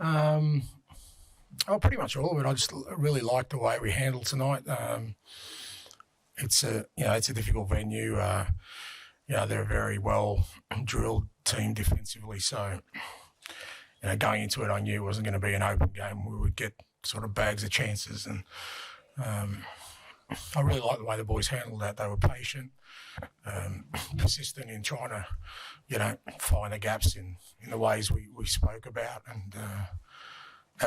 Oh, pretty much all of it. I just really liked the way we handled tonight. It's a difficult venue. They're a very well drilled team defensively. So, going into it, I knew it wasn't going to be an open game. We would get sort of bags of chances, and I really liked the way the boys handled that. They were patient, persistent in trying to, find the gaps in the ways we spoke about, and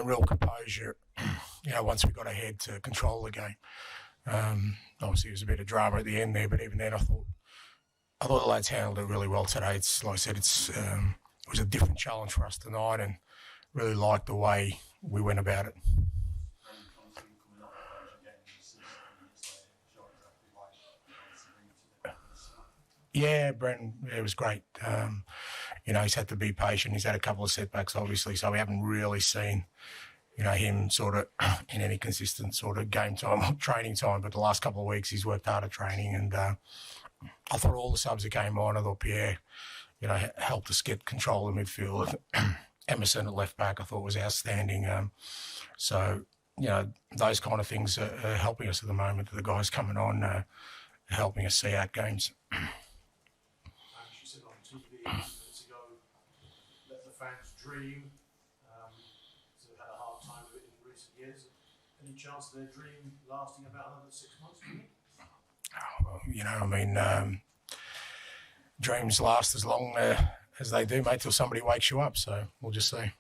real composure, once we got ahead to control the game. Obviously, there was a bit of drama at the end there, but even then I thought the lads handled it really well today. It's like I said, it was a different challenge for us tonight, and really liked the way we went about it. Yeah, Brent, it was great. He's had to be patient. He's had a couple of setbacks, obviously, so we haven't really seen, him sort of in any consistent sort of game time or training time. But the last couple of weeks, he's worked hard at training, and I thought all the subs that came on, I thought Pierre, helped us get control of midfield. Emerson at left back, I thought was outstanding. So, those kind of things are helping us at the moment. The guys coming on, helping us see out games. You said on TV minutes ago, let the fans dream. So they've had a hard time with it in recent years. Any chance of their dream lasting about another 6 months, do you think? Dreams last as long as they do, mate, till somebody wakes you up. So we'll just see.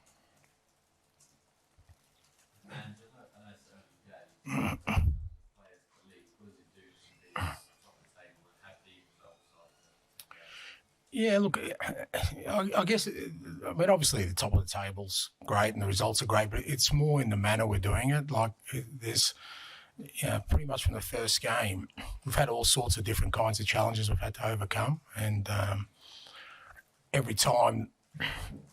Yeah, look, I guess, obviously the top of the table's great and the results are great, but it's more in the manner we're doing it. Like, there's, pretty much from the first game, we've had all sorts of different kinds of challenges we've had to overcome. And every time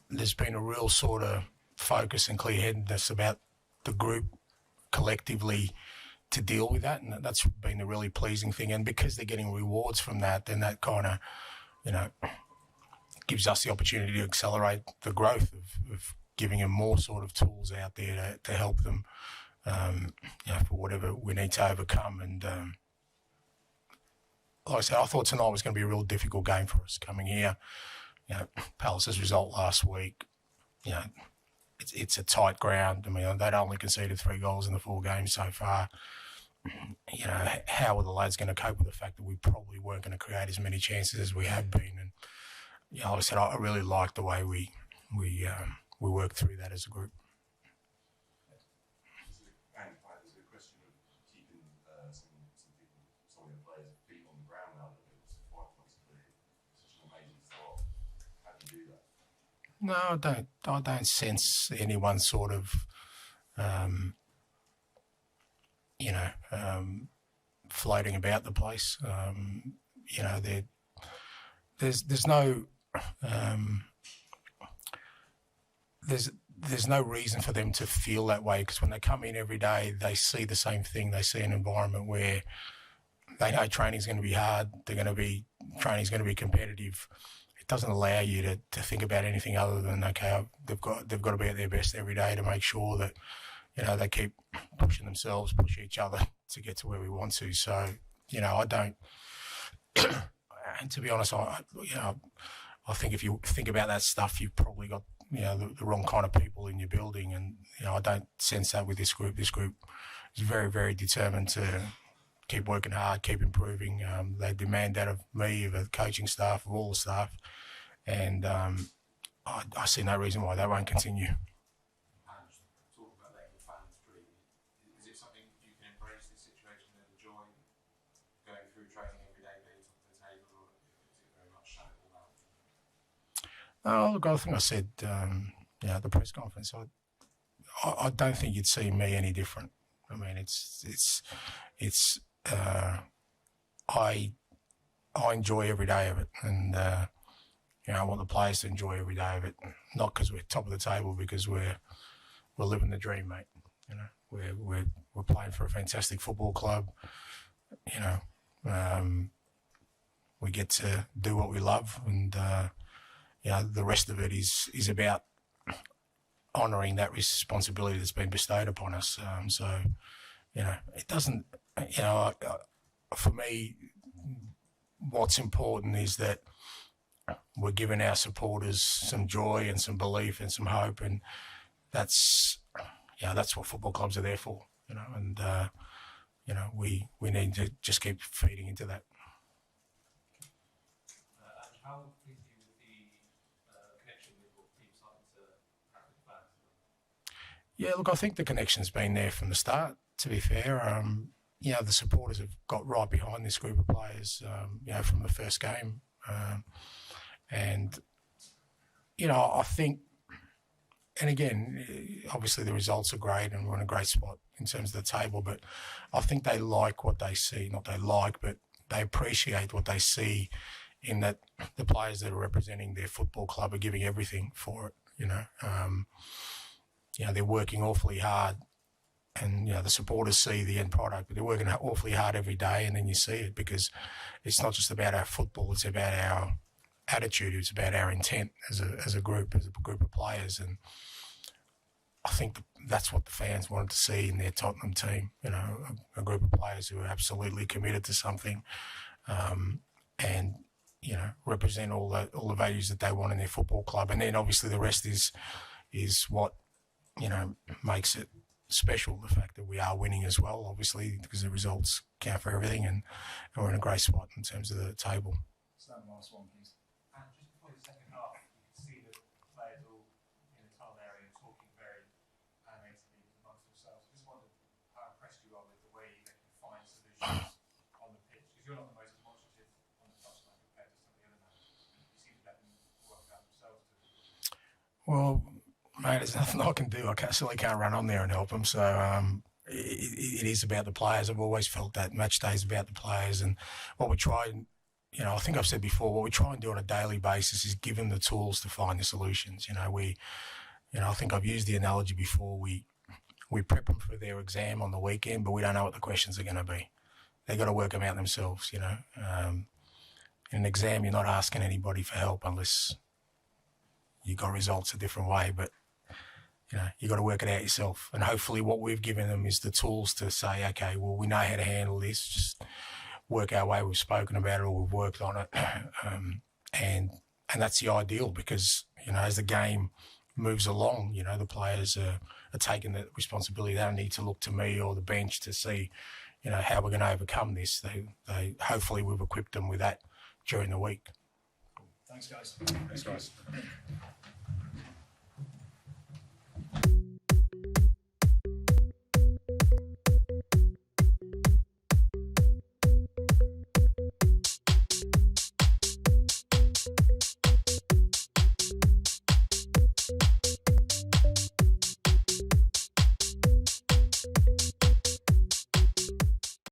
there's been a real sort of focus and clear-headedness about the group collectively to deal with that. And that's been a really pleasing thing. And because they're getting rewards from that, then that kind of, gives us the opportunity to accelerate the growth of giving them more sort of tools out there to help them, for whatever we need to overcome. And like I said, I thought tonight was going to be a real difficult game for us coming here. Palace's result last week, it's a tight ground. I mean, they'd only conceded 3 goals in the 4 games so far. How are the lads going to cope with the fact that we probably weren't going to create as many chances as we have been? And like I said, I really liked the way we worked through that as a group. There's a question of keeping some of the players' feet on the ground now. It's quite possibly such an amazing start. How do you do that? No, I don't sense anyone sort of, floating about the place. There's no there's no reason for them to feel that way, because when they come in every day, they see the same thing. They see an environment where they know training's going to be hard. Training's going to be competitive. It doesn't allow you to think about anything other than, okay, they've got to be at their best every day to make sure that they keep pushing themselves, push each other to get to where we want to. So I don't. And to be honest, I think if you think about that stuff, you've probably got the wrong kind of people in your building, and I don't sense that with this group. This group is very, very determined to keep working hard, keep improving. They demand that of me, of the coaching staff, of all the staff, and I see no reason why that won't continue. Talk about letting the fans dream. Is it something you can embrace, this situation, and enjoy going through training every day, being top of the table, or is it very much shut it all out? Oh, look, I think I said, at the press conference, I don't think you'd see me any different. I mean, I enjoy every day of it, and I want the players to enjoy every day of it. Not because we're top of the table, because we're living the dream, mate. We're playing for a fantastic football club. We get to do what we love, and the rest of it is about honouring that responsibility that's been bestowed upon us. So, it doesn't, for me, what's important is that we're giving our supporters some joy and some belief and some hope, and that's what football clubs are there for, and we need to just keep feeding into that. And how pleased are you with the connection with your team starting to have with fans? Yeah, look, I think the connection's been there from the start, to be fair. The supporters have got right behind this group of players, from the first game. And I think, and again, obviously the results are great and we're in a great spot in terms of the table, but I think they like what they see. Not they like, but they appreciate what they see in that the players that are representing their football club are giving everything for it, they're working awfully hard, and the supporters see the end product, but they're working awfully hard every day, and then you see it, because it's not just about our football, it's about our attitude, it's about our intent as a group of players. And I think that's what the fans wanted to see in their Tottenham team, a group of players who are absolutely committed to something, and represent all the values that they want in their football club. And then obviously the rest is what makes it special, the fact that we are winning as well, obviously, because the results count for everything, and we're in a great spot in terms of the table. So that last one, please. And just before the second half, you can see the players all in the tunnel area talking very animatedly amongst themselves. I just wondered how impressed you are with the way they can find solutions on the pitch, because you're not the most demonstrative on the touchline compared to some of the other managers. You seem to let them work out themselves. Well, mate, there's nothing I can do. I certainly can't run on there and help them. So it is about the players. I've always felt that match day is about the players, and what we try, I think I've said before, what we try and do on a daily basis is give them the tools to find the solutions. I think I've used the analogy before. We prep them for their exam on the weekend, but we don't know what the questions are going to be. They've got to work them out themselves. In an exam, you're not asking anybody for help unless you got results a different way, but you got to work it out yourself. And hopefully what we've given them is the tools to say, okay, well, we know how to handle this, just work our way. We've spoken about it, or we've worked on it. And that's the ideal, because, as the game moves along, the players are taking the responsibility. They don't need to look to me or the bench to see, how we're going to overcome this. They hopefully we've equipped them with that during the week. Thanks, guys. Thanks, guys.